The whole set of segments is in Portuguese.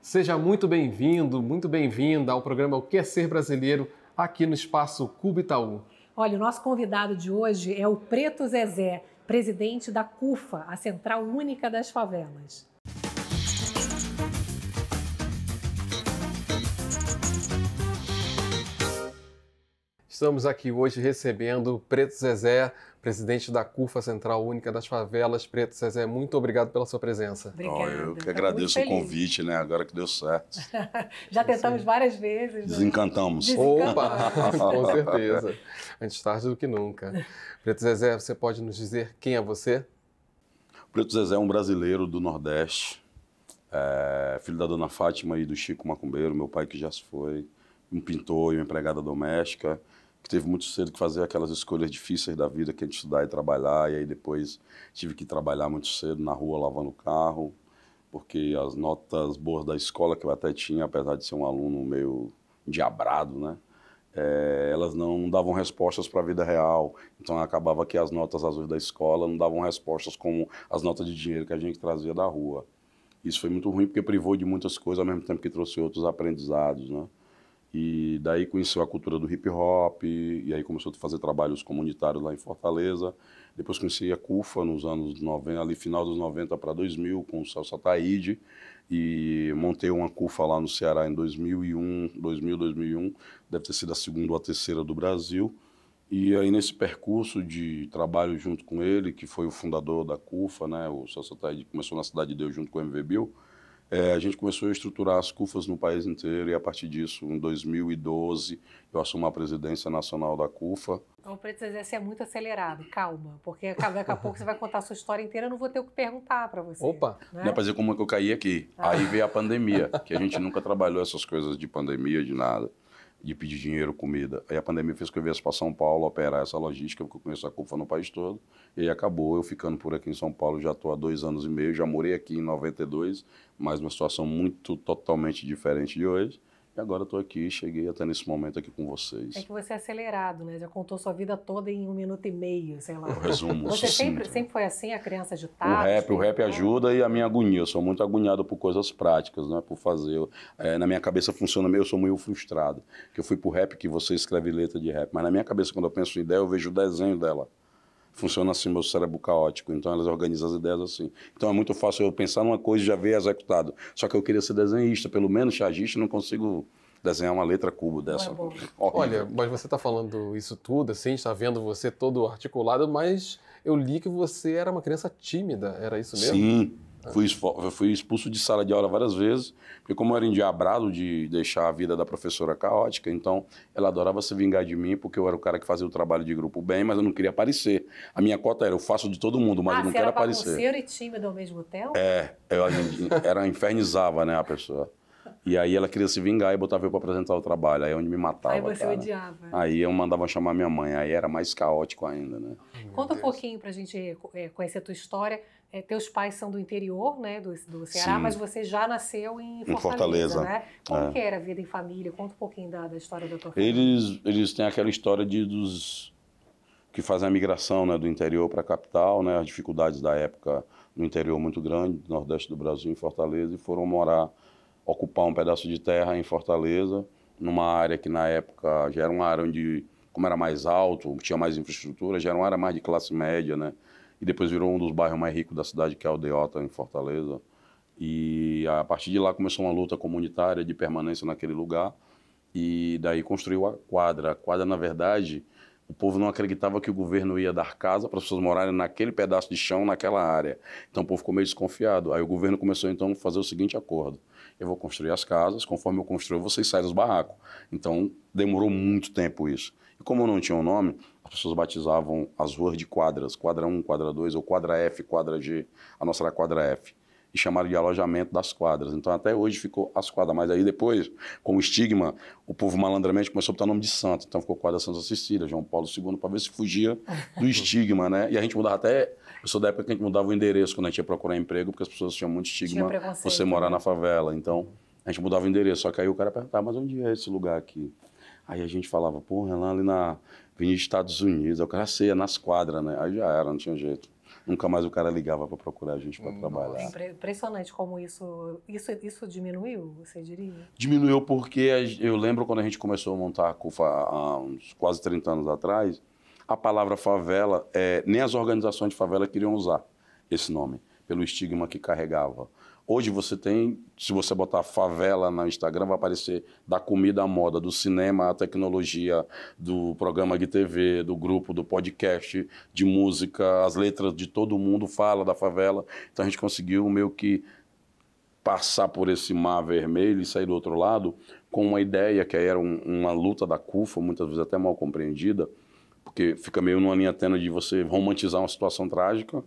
Seja muito bem-vindo, muito bem-vinda ao programa O Que é Ser Brasileiro, aqui no Espaço Cubo Itaú. Olha, o nosso convidado de hoje é o Preto Zezé, presidente da CUFA, a Central Única das Favelas. Estamos aqui hoje recebendo o Preto Zezé, presidente da CUFA, Central Única das Favelas. Preto Zezé, muito obrigado pela sua presença. Obrigada. Eu que agradeço o convite, né? Agora que deu certo. Já tentamos várias vezes. Desencantamos. Opa, com certeza. Antes tarde do que nunca. Preto Zezé, você pode nos dizer quem é você? O Preto Zezé é um brasileiro do Nordeste, filho da dona Fátima e do Chico Macumbeiro, meu pai que já se foi, um pintor e uma empregada doméstica, que teve muito cedo que fazer aquelas escolhas difíceis da vida, que é de estudar e trabalhar, e aí depois tive que trabalhar muito cedo na rua lavando carro, porque as notas boas da escola que eu até tinha, apesar de ser um aluno meio endiabrado, né, elas não davam respostas para a vida real, então acabava que as notas azuis da escola não davam respostas como as notas de dinheiro que a gente trazia da rua. Isso foi muito ruim porque privou de muitas coisas ao mesmo tempo que trouxe outros aprendizados, né. E daí conheceu a cultura do hip hop, e aí começou a fazer trabalhos comunitários lá em Fortaleza. Depois conheci a CUFA nos anos 90, ali final dos 90 para 2000, com o Celso Ataíde, e montei uma CUFA lá no Ceará em 2001, deve ter sido a segunda ou a terceira do Brasil. E aí nesse percurso de trabalho junto com ele, que foi o fundador da CUFA, né, o Celso Ataíde começou na Cidade de Deus junto com o MV Bill, a gente começou a estruturar as CUFAs no país inteiro e a partir disso, em 2012, eu assumi a presidência nacional da CUFA. Então, o Preto Zezé, você é muito acelerado, calma, porque daqui a pouco você vai contar a sua história inteira, eu não vou ter o que perguntar para você. Opa! Não é para dizer como é que eu caí aqui. Aí veio a pandemia, que a gente nunca trabalhou essas coisas de pandemia, de nada, de pedir dinheiro, comida. Aí a pandemia fez que eu viesse para São Paulo operar essa logística, porque eu conheço a CUFA no país todo. E aí acabou eu ficando por aqui em São Paulo, já estou há 2 anos e meio, já morei aqui em 92, mas uma situação totalmente diferente de hoje. E agora estou aqui, cheguei até nesse momento aqui com vocês. É que você é acelerado, né? Já contou sua vida toda em 1 minuto e meio, sei lá. Eu resumo. Você sempre foi assim, a criança agitada? O rap ajuda e a minha agonia. Eu sou muito agoniado por coisas práticas, né? Por fazer. Na minha cabeça funciona meio, eu sou meio frustrado. Que eu fui pro rap, que você escreve letra de rap. Mas na minha cabeça, quando eu penso em ideia, eu vejo o desenho dela. Funciona assim, meu cérebro caótico, então elas organizam as ideias assim. Então é muito fácil eu pensar numa coisa e já ver executado. Só que eu queria ser desenhista, pelo menos chargista, não consigo desenhar uma letra cubo dessa. Olha, mas você está falando isso tudo, assim, está vendo você todo articulado, mas eu li que você era uma criança tímida, era isso mesmo? Sim. Fui expulso de sala de aula várias vezes, porque como eu era endiabrado de deixar a vida da professora caótica, então ela adorava se vingar de mim, porque eu era o cara que fazia o trabalho de grupo bem, mas eu não queria aparecer. A minha cota era, eu faço de todo mundo, mas eu não quero aparecer. Você era bagunceiro e tímido ao mesmo tempo? Eu infernizava, né, a pessoa. E aí ela queria se vingar e botava eu para apresentar o trabalho, aí é onde me matava. Aí você odiava. Aí eu mandava chamar minha mãe, aí era mais caótico ainda, né. Conta um pouquinho pra gente conhecer a tua história. Teus pais são do interior, né, do Ceará, Sim. Mas você já nasceu em Fortaleza, né? Como que era a vida em família? Conta um pouquinho da história da tua família. Eles têm aquela história dos que fazem a migração, né, do interior para a capital, né, as dificuldades da época no interior muito grande, do Nordeste do Brasil, em Fortaleza, e foram ocupar um pedaço de terra em Fortaleza, numa área que na época já era uma área onde, como era mais alto, tinha mais infraestrutura, já era uma área mais de classe média, né? E depois virou um dos bairros mais ricos da cidade, que é Aldeota, em Fortaleza. E a partir de lá começou uma luta comunitária de permanência naquele lugar, e daí construiu a quadra. A quadra, na verdade, o povo não acreditava que o governo ia dar casa para as pessoas morarem naquele pedaço de chão, naquela área. Então o povo ficou meio desconfiado. Aí o governo começou então a fazer o seguinte acordo: eu vou construir as casas, conforme eu construir, vocês saem dos barracos. Então demorou muito tempo isso. E como não tinha um nome, as pessoas batizavam as ruas de quadras, quadra 1, quadra 2, ou quadra F, quadra G. A nossa era quadra F. E chamaram de alojamento das quadras. Então até hoje ficou as quadras. Mas aí depois, com o estigma, o povo malandramente começou a botar nome de santo. Então ficou quadra Santa Cecília, João Paulo II, para ver se fugia do estigma, né? E a gente mudava até... Eu sou da época que a gente mudava o endereço quando a gente ia procurar emprego, porque as pessoas tinham muito estigma por você morar na favela. Então a gente mudava o endereço. Só que aí o cara perguntava, mas onde é esse lugar aqui? Aí a gente falava, porra, é lá ali na Avenida Estados Unidos. Aí o cara, sei, é nas quadras, né? Aí já era, não tinha jeito. nunca mais o cara ligava para procurar a gente para trabalhar. É impressionante como isso diminuiu, você diria? Diminuiu porque eu lembro quando a gente começou a montar a CUFA há uns quase 30 anos atrás, a palavra favela, nem as organizações de favela queriam usar esse nome, pelo estigma que carregava. Hoje você tem, se você botar favela no Instagram, vai aparecer da comida à moda, do cinema à tecnologia, do programa de TV, do grupo, do podcast, de música, as letras de todo mundo fala da favela. Então a gente conseguiu meio que passar por esse mar vermelho e sair do outro lado com uma ideia que era uma luta da CUFA, muitas vezes até mal compreendida, porque fica meio numa linha tênue de você romantizar uma situação trágica,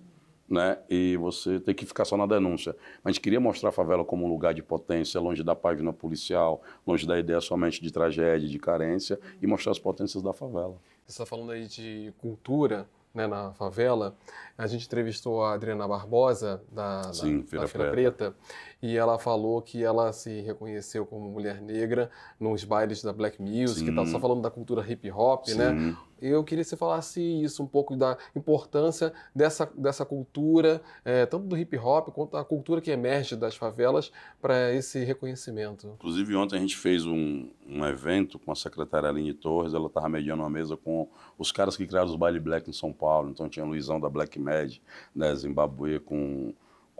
né? E você tem que ficar só na denúncia. Mas a gente queria mostrar a favela como um lugar de potência, longe da página policial, longe da ideia somente de tragédia, de carência, e mostrar as potências da favela. Você está falando aí de cultura, né, na favela. A gente entrevistou a Adriana Barbosa, da Feira Preta, e ela falou que ela se reconheceu como mulher negra nos bailes da Black Music, tá só falando da cultura hip hop, né? Eu queria que você falasse isso, um pouco da importância dessa cultura, tanto do hip hop quanto da cultura que emerge das favelas para esse reconhecimento. Inclusive, ontem a gente fez um evento com a secretária Aline Torres, ela estava mediando uma mesa com os caras que criaram os baile black em São Paulo. Então tinha o Luizão da Black Mad, né, Zimbabwe com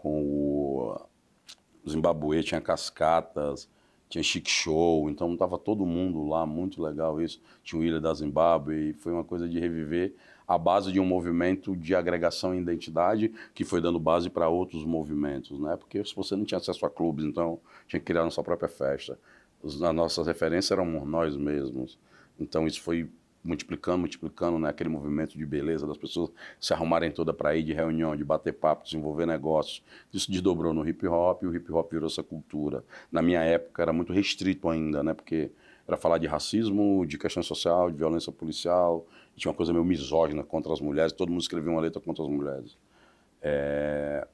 o Zimbabwe, tinha Cascatas, tinha Chic Show, então estava todo mundo lá, muito legal isso. Tinha o Ilha da Zimbabwe, e foi uma coisa de reviver a base de um movimento de agregação e identidade que foi dando base para outros movimentos, né? Porque se você não tinha acesso a clubes, então tinha que criar a nossa própria festa. As nossas referências eram nós mesmos. Então isso foi multiplicando, né, aquele movimento de beleza das pessoas se arrumarem toda para ir de reunião, de bater papo, desenvolver negócios. Isso desdobrou no hip hop e o hip hop virou essa cultura. Na minha época era muito restrito ainda, né, porque era falar de racismo, de questão social, de violência policial, tinha uma coisa meio misógina contra as mulheres, todo mundo escrevia uma letra contra as mulheres.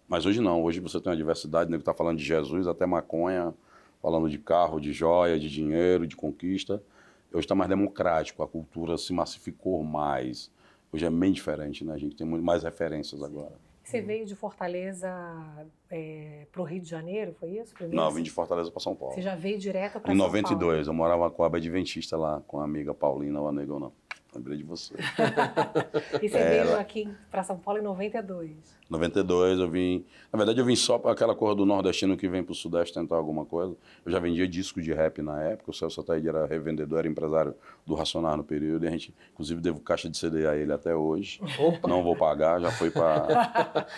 Mas hoje não, hoje você tem uma diversidade, né, que está falando de Jesus até maconha, falando de carro, de joia, de dinheiro, de conquista. Hoje está mais democrático, a cultura se massificou mais. Hoje é bem diferente, né? A gente tem muito mais referências agora. Você veio de Fortaleza para o Rio de Janeiro, foi isso? Primeiro? Não, eu vim de Fortaleza para São Paulo. Você já veio direto para São São Paulo? Em 92, eu morava com a Adventista lá, com a amiga Paulina, o Negão não. Lembrei de você. E você veio aqui para São Paulo em 92? 92 eu vim... Na verdade eu vim só para aquela coisa do nordestino que vem para o Sudeste tentar alguma coisa. Eu já vendia disco de rap na época, o Celso Ataíde era revendedor, era empresário do Racionar no período, e a gente, inclusive, devo caixa de CD a ele até hoje. Opa. Não vou pagar, já foi para...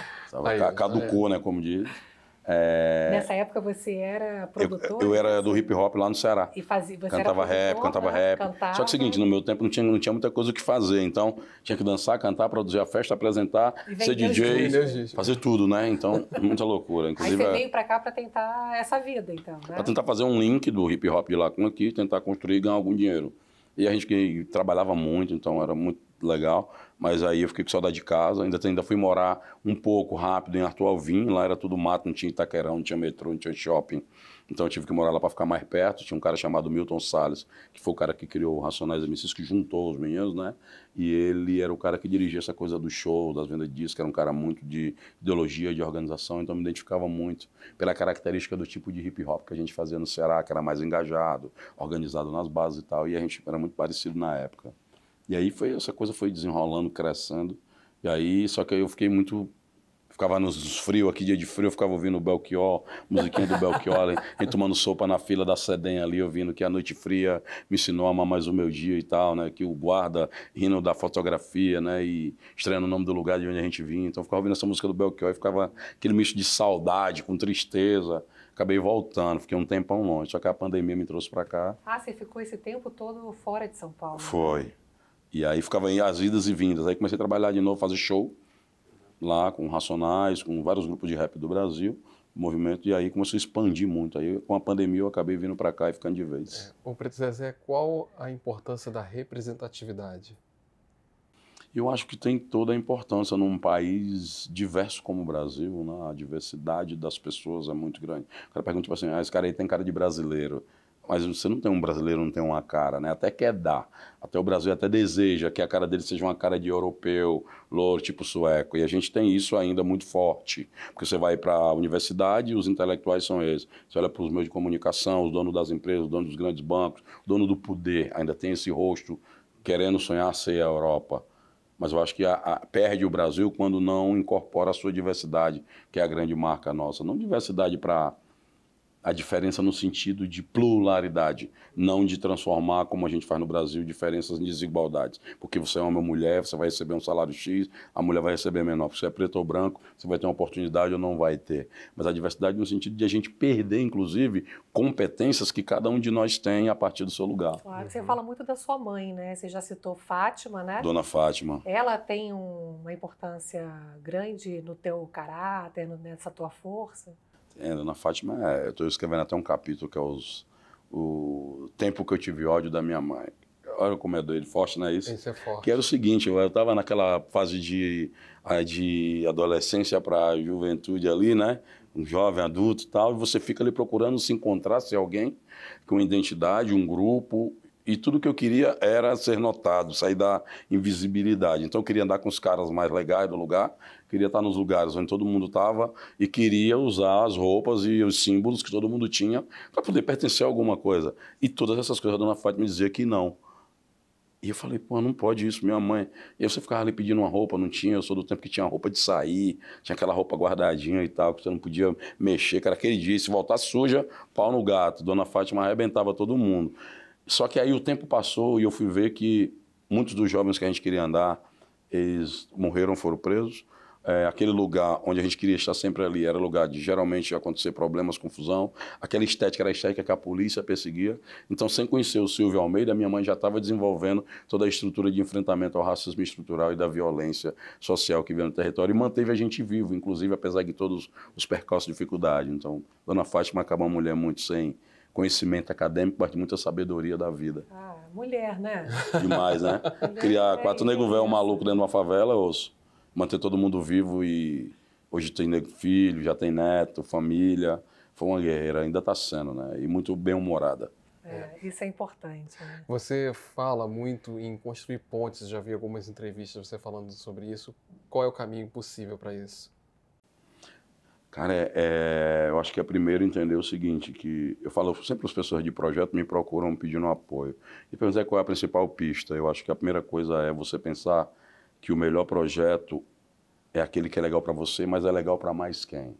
caducou, né, como diz. Nessa época você era produtor? Eu era do hip hop lá no Ceará. E você cantava rap. Cantava. Só que é o seguinte, no meu tempo não tinha muita coisa o que fazer, então tinha que dançar, cantar, produzir a festa, apresentar, ser DJ, fazer tudo, né? Então, muita loucura. Inclusive, aí você veio pra cá pra tentar essa vida, então, né? Pra tentar fazer um link do hip hop de lá com aqui, tentar construir e ganhar algum dinheiro. E a gente que trabalhava muito, então era muito legal, mas aí eu fiquei com saudade de casa, ainda fui morar um pouco rápido em Arthur Alvim, lá era tudo mato, não tinha Itaquerão, não tinha metrô, não tinha shopping, então eu tive que morar lá para ficar mais perto. Tinha um cara chamado Milton Salles, que foi o cara que criou o Racionais MCs, que juntou os meninos, né, e ele era o cara que dirigia essa coisa do show, das vendas de discos, era um cara muito de ideologia, de organização, então eu me identificava muito pela característica do tipo de hip hop que a gente fazia no Ceará, que era mais engajado, organizado nas bases e tal, e a gente era muito parecido na época. E aí essa coisa foi desenrolando, crescendo. E aí, só que aí eu fiquei muito... Ficava nos frios aqui, dia de frio, eu ficava ouvindo o Belchior, musiquinha do Belchior, e tomando sopa na fila da Sedem ali, ouvindo que a Noite Fria me ensinou a amar mais o meu dia e tal, né? Que o guarda rindo da fotografia, né? E estreando o nome do lugar de onde a gente vinha. Então eu ficava ouvindo essa música do Belchior e ficava aquele misto de saudade com tristeza. Acabei voltando, fiquei um tempão longe, só que a pandemia me trouxe pra cá. Ah, você ficou esse tempo todo fora de São Paulo? Foi. E aí ficava aí as idas e vindas. Aí comecei a trabalhar de novo, fazer show lá com Racionais, com vários grupos de rap do Brasil, movimento, e aí começou a expandir muito. Aí com a pandemia eu acabei vindo para cá e ficando de vez. O Preto Zezé, qual a importância da representatividade? Eu acho que tem toda a importância num país diverso como o Brasil, né? A diversidade das pessoas é muito grande. O cara pergunta, tipo assim, esse cara aí tem cara de brasileiro. Mas você não tem um brasileiro, não tem uma cara, né? Até quer dar. Até o Brasil até deseja que a cara dele seja uma cara de europeu, louro, tipo sueco. E a gente tem isso ainda muito forte. Porque você vai para a universidade e os intelectuais são esses. Você olha para os meios de comunicação, os donos das empresas, os donos dos grandes bancos, o dono do poder, ainda tem esse rosto querendo sonhar ser a Europa. Mas eu acho que perde o Brasil quando não incorpora a sua diversidade, que é a grande marca nossa. Não diversidade para a diferença no sentido de pluralidade, não de transformar, como a gente faz no Brasil, diferenças em desigualdades. Porque você é homem ou mulher, você vai receber um salário X, a mulher vai receber menor. Porque você é preto ou branco, você vai ter uma oportunidade ou não vai ter. Mas a diversidade no sentido de a gente perder, inclusive, competências que cada um de nós tem a partir do seu lugar. Claro, você fala muito da sua mãe, né? Você já citou Fátima, né? Dona Fátima. Ela tem uma importância grande no teu caráter, nessa tua força? Dona Fátima, eu estou escrevendo até um capítulo que é o tempo que eu tive ódio da minha mãe. Olha como é doido, forte, não é isso? Isso é forte. Que era o seguinte, eu estava naquela fase de adolescência para juventude ali, né? Um jovem adulto e tal, e você fica ali procurando se encontrar, ser alguém com identidade, um grupo, e tudo que eu queria era ser notado, sair da invisibilidade. Então eu queria andar com os caras mais legais do lugar, queria estar nos lugares onde todo mundo estava e queria usar as roupas e os símbolos que todo mundo tinha para poder pertencer a alguma coisa. E todas essas coisas a Dona Fátima me dizia que não. E eu falei, pô, não pode isso, minha mãe. E aí você ficava ali pedindo uma roupa, não tinha, eu sou do tempo que tinha roupa de sair, tinha aquela roupa guardadinha e tal, que você não podia mexer, que era aquele dia, se voltasse suja, pau no gato. Dona Fátima arrebentava todo mundo. Só que aí o tempo passou e eu fui ver que muitos dos jovens que a gente queria andar, eles morreram, foram presos. Aquele lugar onde a gente queria estar sempre ali era lugar de geralmente acontecer problemas, confusão. Aquela estética era a estética que a polícia perseguia. Então, sem conhecer o Silvio Almeida, minha mãe já estava desenvolvendo toda a estrutura de enfrentamento ao racismo estrutural e da violência social que veio no território e manteve a gente vivo, inclusive apesar de todos os percalços e dificuldades. Então, Dona Fátima acaba uma mulher muito sem conhecimento acadêmico, mas de muita sabedoria da vida. Ah, mulher, né? Demais, né? Criar 4 nego velho maluco dentro de uma favela, osso. Manter todo mundo vivo e hoje tem filho, já tem neto, família. Foi uma guerreira, ainda está sendo, né? E muito bem-humorada. Isso é importante, né? Você fala muito em construir pontes, já vi algumas entrevistas você falando sobre isso. Qual é o caminho possível para isso? Cara, eu acho que é primeiro entender o seguinte, que eu falo sempre as pessoas de projeto me procuram pedindo apoio. E perguntar qual é a principal pista. Eu acho que a primeira coisa é você pensar que o melhor projeto é aquele que é legal para você, mas é legal para mais quem.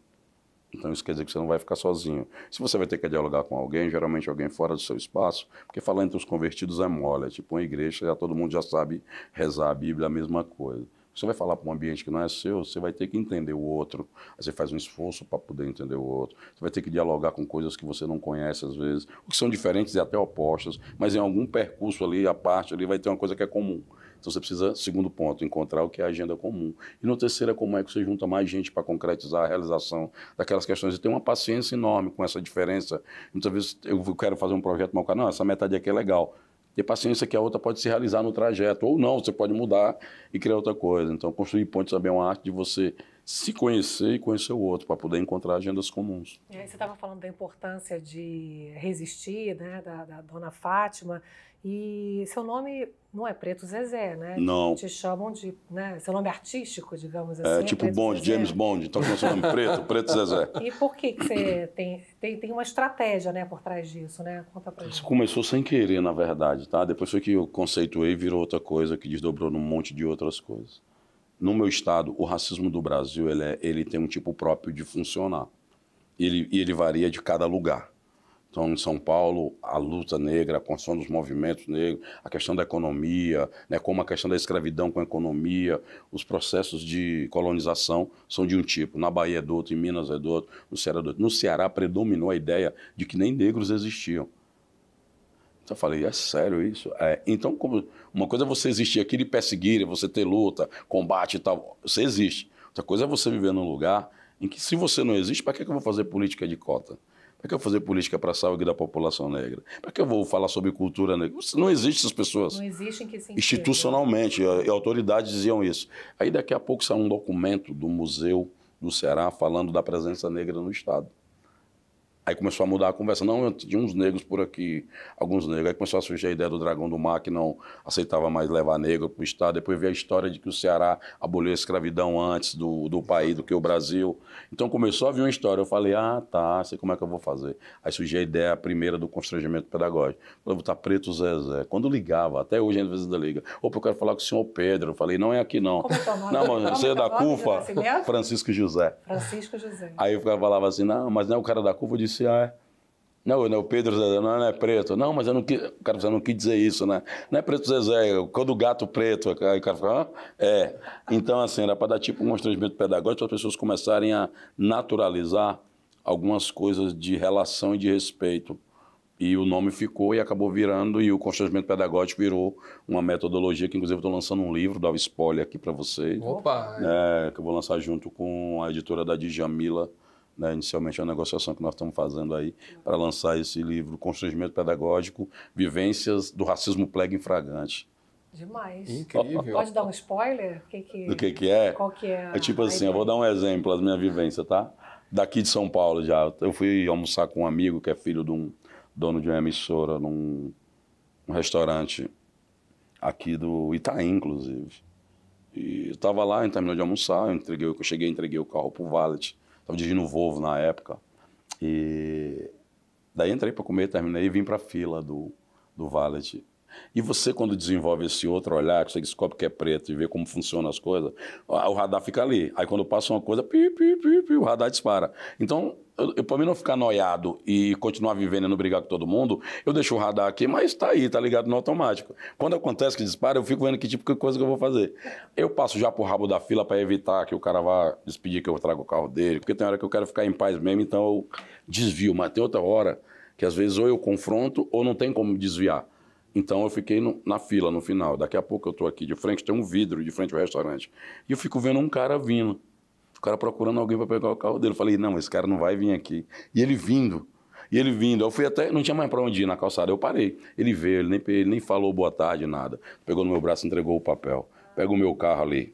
Então isso quer dizer que você não vai ficar sozinho. Se você vai ter que dialogar com alguém, geralmente alguém fora do seu espaço, porque falar entre os convertidos é mole, é tipo uma igreja, já todo mundo já sabe rezar a Bíblia, a mesma coisa. Você vai falar para um ambiente que não é seu, você vai ter que entender o outro. Aí você faz um esforço para poder entender o outro. Você vai ter que dialogar com coisas que você não conhece às vezes, ou que são diferentes e até opostas, mas em algum percurso ali, a parte ali, vai ter uma coisa que é comum. Então você precisa, segundo ponto, encontrar o que é a agenda comum. E no terceiro é como é que você junta mais gente para concretizar a realização daquelas questões. E tem uma paciência enorme com essa diferença. Muitas vezes eu quero fazer um projeto, mas o cara, não, essa metade aqui é legal. Ter paciência que a outra pode se realizar no trajeto. Ou não, você pode mudar e criar outra coisa. Então construir pontes também é uma arte de você se conhecer e conhecer o outro, para poder encontrar agendas comuns. Você estava falando da importância de resistir, né, da Dona Fátima, e seu nome não é Preto Zezé, né? Não. Te chamam de, né, seu nome artístico, digamos assim. É tipo Bond, Zezé. James Bond, então com seu nome Preto Zezé. E por que você tem uma estratégia, né, por trás disso, né? Conta pra gente. Isso começou sem querer, na verdade, tá? Depois foi que eu conceituei e virou outra coisa, que desdobrou num monte de outras coisas. No meu estado, o racismo do Brasil, ele tem um tipo próprio de funcionar. E ele varia de cada lugar. Então, em São Paulo, a luta negra, a construção dos movimentos negros, a questão da economia, né, como a questão da escravidão com a economia, os processos de colonização são de um tipo. Na Bahia é do outro, em Minas é do outro, no Ceará é do outro. No Ceará predominou a ideia de que nem negros existiam. Então eu falei, é sério isso? Então, uma coisa é você existir aqui e perseguir, você ter luta, combate e tal, você existe. Outra coisa é você viver num lugar em que, se você não existe, para que eu vou fazer política de cota? Para que eu vou fazer política para a saúde da população negra? Para que eu vou falar sobre cultura negra? Não existem essas pessoas. Não existe em que sentido? Institucionalmente, e autoridades diziam isso. Aí daqui a pouco saiu um documento do Museu do Ceará falando da presença negra no Estado. Aí começou a mudar a conversa. Não, tinha uns negros por aqui, alguns negros. Aí começou a surgir a ideia do Dragão do Mar, que não aceitava mais levar negro para o Estado. Depois veio a história de que o Ceará aboliu a escravidão antes do país, do que o Brasil. Então começou a vir uma história. Eu falei, tá, sei como é que eu vou fazer. Aí surgiu a ideia primeira do constrangimento pedagógico. Eu vou botar Preto Zezé. Quando ligava, até hoje às vezes liga. Opa, eu quero falar com o senhor Pedro. Eu falei, não é aqui não. Como é teu nome? Não, mas você é da CUFA? Francisco José. Francisco José. Aí o cara falava assim, não, mas não é o cara da CUFA. Eu disse, Não, o Pedro Zezé, não é preto. Não, mas eu não quis, o cara não quis dizer isso, né? Não é Preto Zezé, é o cor do gato preto. Aí o cara fala, Então, assim, era para dar tipo um constrangimento pedagógico para as pessoas começarem a naturalizar algumas coisas de relação e de respeito. E o nome ficou e acabou virando, e o constrangimento pedagógico virou uma metodologia que, inclusive, eu estou lançando um livro, dá o spoiler aqui para vocês. Opa! Que eu vou lançar junto com a editora da Djamila. Inicialmente é uma negociação que nós estamos fazendo aí para lançar esse livro, Constrangimento Pedagógico, Vivências do Racismo Plebe Infragante. Demais. Incrível. Pode dar um spoiler? Do que é? Qual que é? É tipo assim, eu vou dar um exemplo da minha vivência, tá? Daqui de São Paulo já. Eu fui almoçar com um amigo que é filho de um dono de uma emissora num restaurante aqui do Itaim, inclusive. E eu estava lá, a gente terminou de almoçar, eu cheguei e entreguei o carro pro valet. Estava dirigindo o Volvo na época. E daí entrei para comer, terminei e vim para a fila do valet. E você, quando desenvolve esse outro olhar, que você descobre que é preto e vê como funcionam as coisas, o radar fica ali. Aí quando passa uma coisa, o radar dispara. Então, para mim não ficar noiado e continuar vivendo e não brigar com todo mundo, eu deixo o radar aqui, mas está aí, tá ligado no automático. Quando acontece que dispara, eu fico vendo que tipo de coisa que eu vou fazer. Eu passo já pro rabo da fila para evitar que o cara vá despedir que eu trago o carro dele, porque tem hora que eu quero ficar em paz mesmo, então eu desvio. Mas tem outra hora que às vezes ou eu confronto ou não tem como desviar. Então eu fiquei na fila no final. Daqui a pouco eu estou aqui de frente, tem um vidro de frente ao restaurante. E eu fico vendo um cara vindo. O cara procurando alguém para pegar o carro dele. Eu falei, não, esse cara não vai vir aqui. E ele vindo. Eu fui até, não tinha mais para onde ir na calçada. Eu parei. Ele veio, ele nem falou boa tarde, nada. Pegou no meu braço, entregou o papel. Pega o meu carro ali.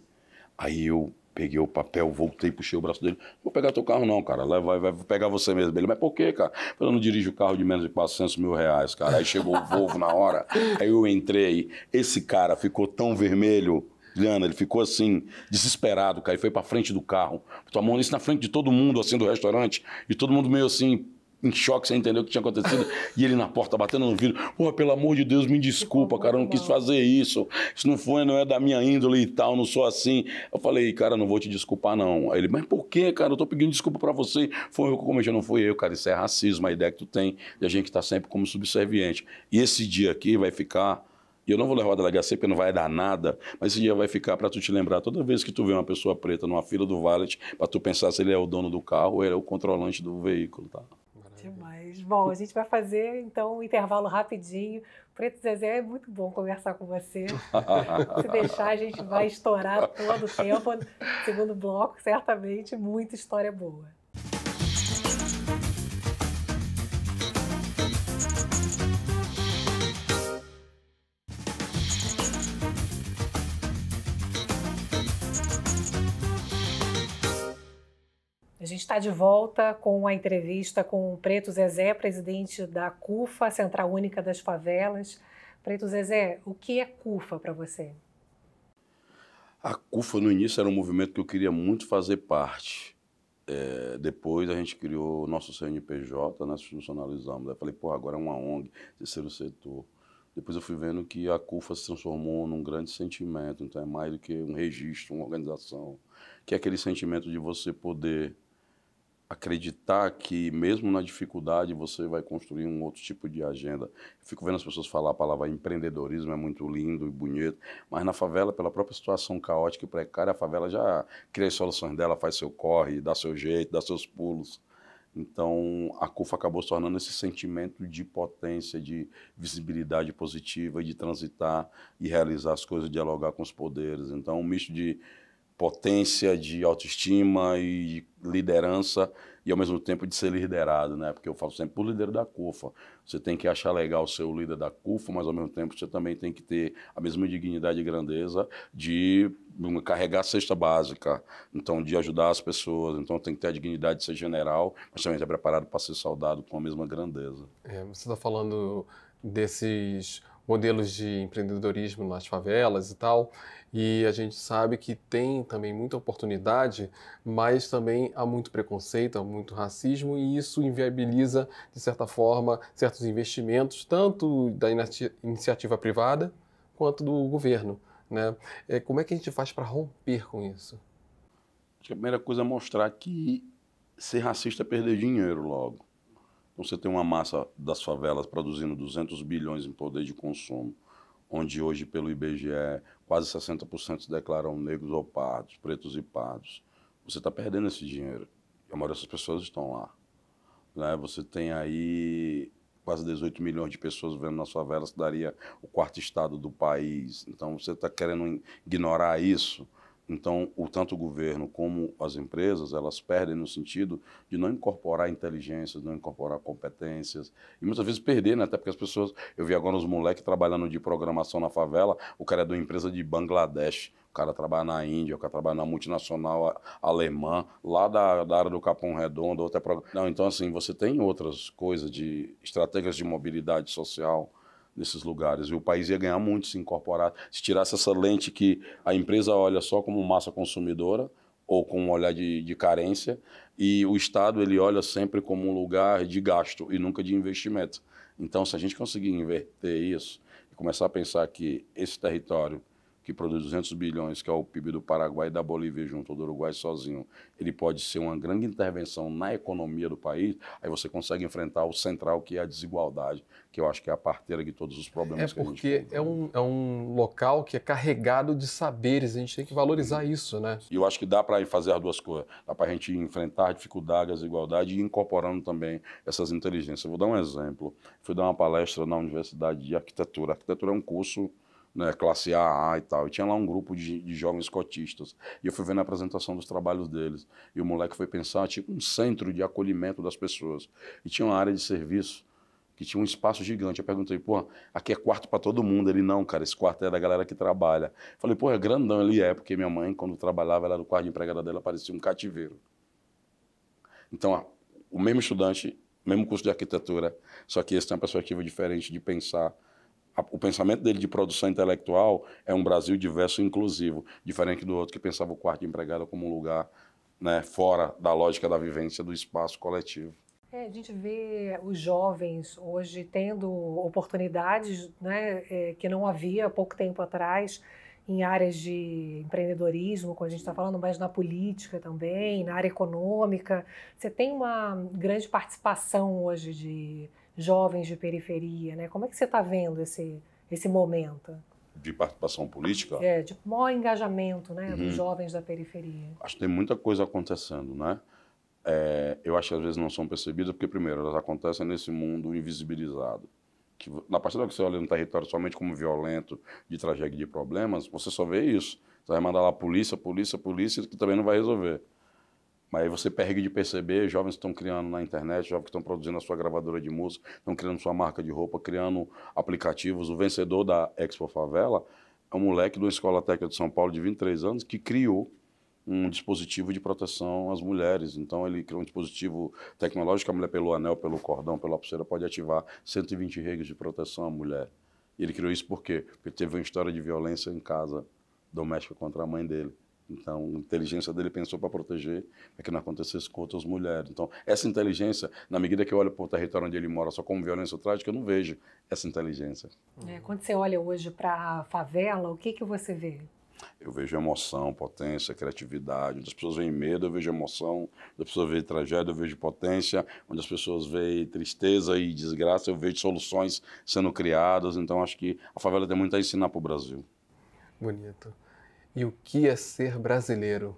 Aí eu peguei o papel, voltei, puxei o braço dele. Vou pegar teu carro não, cara. Vai pegar você mesmo. Ele, mas por quê, cara? Eu não dirijo o carro de menos de 400 mil reais, cara. Aí chegou o Volvo na hora. Aí eu entrei. Esse cara ficou tão vermelho, Liana, ele ficou assim, desesperado, cara. Ele foi pra frente do carro. Tomou isso na frente de todo mundo, assim, do restaurante. E todo mundo meio assim, em choque, sem entender o que tinha acontecido. E ele na porta, batendo no vidro. Porra, pelo amor de Deus, me desculpa, cara, eu não quis fazer isso. Isso não é da minha índole e tal, não sou assim. Eu falei, cara, não vou te desculpar, não. Aí ele, mas por quê, cara? Eu tô pedindo desculpa pra você. Foi eu que cometi, não fui eu, cara. Isso é racismo, a ideia que tu tem. E a gente tá sempre como subserviente. E esse dia aqui vai ficar... E eu não vou levar a delegacia porque não vai dar nada, mas esse dia vai ficar para tu te lembrar toda vez que tu vê uma pessoa preta numa fila do valet, para tu pensar se ele é o dono do carro ou ele é o controlante do veículo, tá? Demais. Bom, a gente vai fazer, então, um intervalo rapidinho. Preto Zezé, é muito bom conversar com você. Se deixar, a gente vai estourar todo o tempo. Segundo bloco, certamente, muita história boa. A gente está de volta com a entrevista com o Preto Zezé, presidente da CUFA, Central Única das Favelas. Preto Zezé, o que é CUFA para você? A CUFA, no início, era um movimento que eu queria muito fazer parte. Depois a gente criou o nosso CNPJ, nós institucionalizamos. Aí falei, pô, agora é uma ONG, terceiro setor. Depois eu fui vendo que a CUFA se transformou num grande sentimento, então é mais do que um registro, uma organização, que é aquele sentimento de você poder acreditar que mesmo na dificuldade você vai construir um outro tipo de agenda. Eu fico vendo as pessoas falar a palavra empreendedorismo, é muito lindo e bonito, mas na favela, pela própria situação caótica e precária, a favela já cria as soluções dela, faz seu corre, dá seu jeito, dá seus pulos. Então, a CUFA acabou se tornando esse sentimento de potência, de visibilidade positiva, de transitar e realizar as coisas, dialogar com os poderes. Então, um misto de potência, de autoestima e liderança e ao mesmo tempo de ser liderado, né? Porque eu falo sempre por líder da CUFA. Você tem que achar legal ser o líder da CUFA, mas ao mesmo tempo você também tem que ter a mesma dignidade e grandeza de carregar a cesta básica, então de ajudar as pessoas, então tem que ter a dignidade de ser general, mas também estar preparado para ser soldado com a mesma grandeza. Você está falando desses modelos de empreendedorismo nas favelas e tal, e a gente sabe que tem também muita oportunidade, mas também há muito preconceito, há muito racismo, e isso inviabiliza, de certa forma, certos investimentos, tanto da iniciativa privada quanto do governo, né? Como é que a gente faz para romper com isso? Acho que a primeira coisa é mostrar que ser racista é perder dinheiro logo. Então, você tem uma massa das favelas produzindo 200 bilhões em poder de consumo, onde hoje, pelo IBGE, quase 60% se declaram negros ou pardos, pretos e pardos. Você está perdendo esse dinheiro. E a maioria dessas pessoas estão lá. Né? Você tem aí quase 18 milhões de pessoas vivendo nas favelas, que daria o quarto estado do país. Então, você está querendo ignorar isso. Então, tanto o governo como as empresas, elas perdem no sentido de não incorporar inteligências, não incorporar competências, e muitas vezes perder, né? Até porque as pessoas... Eu vi agora os moleques trabalhando de programação na favela, o cara é de uma empresa de Bangladesh, o cara trabalha na Índia, o cara trabalha na multinacional alemã, lá da área do Capão Redondo, outra... Não, então, assim, você tem outras coisas de estratégias de mobilidade social nesses lugares, e o país ia ganhar muito se incorporar, se tirasse essa lente que a empresa olha só como massa consumidora, ou com um olhar de carência, e o Estado ele olha sempre como um lugar de gasto e nunca de investimento. Então, se a gente conseguir inverter isso, e começar a pensar que esse território que produz 200 bilhões, que é o PIB do Paraguai e da Bolívia junto, ou do Uruguai sozinho, ele pode ser uma grande intervenção na economia do país, aí você consegue enfrentar o central, que é a desigualdade, que eu acho que é a parteira de todos os problemas que a gente tem. É porque é um local que é carregado de saberes, a gente tem que valorizar isso, né? E eu acho que dá para fazer as duas coisas. Dá para a gente enfrentar a dificuldade, a desigualdade e incorporando também essas inteligências. Eu vou dar um exemplo. Fui dar uma palestra na Universidade de Arquitetura. Arquitetura é um curso, né, classe A e tal, e tinha lá um grupo de jovens cotistas, e eu fui vendo a apresentação dos trabalhos deles, e o moleque foi pensar, tipo, um centro de acolhimento das pessoas, e tinha uma área de serviço, que tinha um espaço gigante. Eu perguntei, pô, aqui é quarto para todo mundo? Ele, não, cara, esse quarto é da galera que trabalha. Falei, pô, é grandão. Ele é, porque minha mãe, quando trabalhava, ela era do quarto de empregada dela, parecia um cativeiro. Então, o mesmo estudante, mesmo curso de arquitetura, só que esse tem uma perspectiva diferente de pensar. O pensamento dele de produção intelectual é um Brasil diverso e inclusivo, diferente do outro que pensava o quarto de empregada como um lugar, né, fora da lógica da vivência do espaço coletivo. A gente vê os jovens hoje tendo oportunidades, né, que não havia há pouco tempo atrás, em áreas de empreendedorismo, como a gente está falando, mas na política também, na área econômica. Você tem uma grande participação hoje de jovens de periferia, né? Como é que você está vendo esse momento? De participação política? De maior engajamento, né, dos jovens da periferia. Acho que tem muita coisa acontecendo, né? Eu acho que às vezes não são percebidas porque, primeiro, elas acontecem nesse mundo invisibilizado. Que, na partir do que você olha no território somente como violento, de tragédia e de problemas, você só vê isso. Você vai mandar lá polícia, que também não vai resolver. Mas aí você perde de perceber, jovens estão criando na internet, jovens que estão produzindo a sua gravadora de música, estão criando sua marca de roupa, criando aplicativos. O vencedor da Expo Favela é um moleque de uma escola técnica de São Paulo de 23 anos que criou um dispositivo de proteção às mulheres. Então ele criou um dispositivo tecnológico, a mulher pelo anel, pelo cordão, pela pulseira pode ativar 120 redes de proteção à mulher. E ele criou isso por quê? Porque teve uma história de violência em casa doméstica contra a mãe dele. Então, a inteligência dele pensou para proteger, para que não acontecesse com outras mulheres. Então, essa inteligência, na medida que eu olho para o território onde ele mora só como violência trágica, eu não vejo essa inteligência. Quando você olha hoje para a favela, o que você vê? Eu vejo emoção, potência, criatividade. Onde as pessoas veem medo, eu vejo emoção. Onde as pessoas veem tragédia, eu vejo potência. Onde as pessoas veem tristeza e desgraça, eu vejo soluções sendo criadas. Então, acho que a favela tem muito a ensinar para o Brasil. Bonito. E o que é ser brasileiro?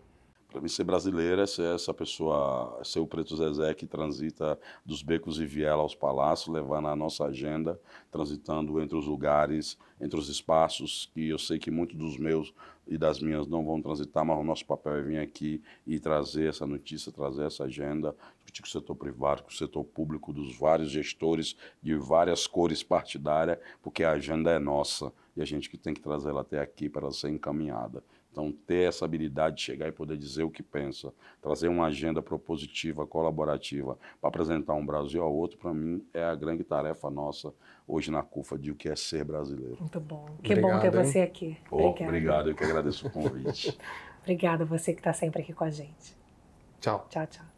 Para mim, ser brasileiro é ser essa pessoa, ser o Preto Zezé que transita dos becos e viela aos palácios, levando a nossa agenda, transitando entre os lugares, entre os espaços, que eu sei que muitos dos meus e das minhas não vão transitar, mas o nosso papel é vir aqui e trazer essa notícia, trazer essa agenda, discutir com o setor privado, com o setor público, dos vários gestores de várias cores partidárias, porque a agenda é nossa e a gente que tem que trazer ela até aqui para ela ser encaminhada. Então, ter essa habilidade de chegar e poder dizer o que pensa, trazer uma agenda propositiva, colaborativa, para apresentar um Brasil ao outro, para mim, é a grande tarefa nossa hoje na CUFA, de o que é ser brasileiro. Muito bom. Que bom ter você aqui. Obrigado, eu que agradeço o convite. Obrigada a você que está sempre aqui com a gente. Tchau. Tchau, tchau.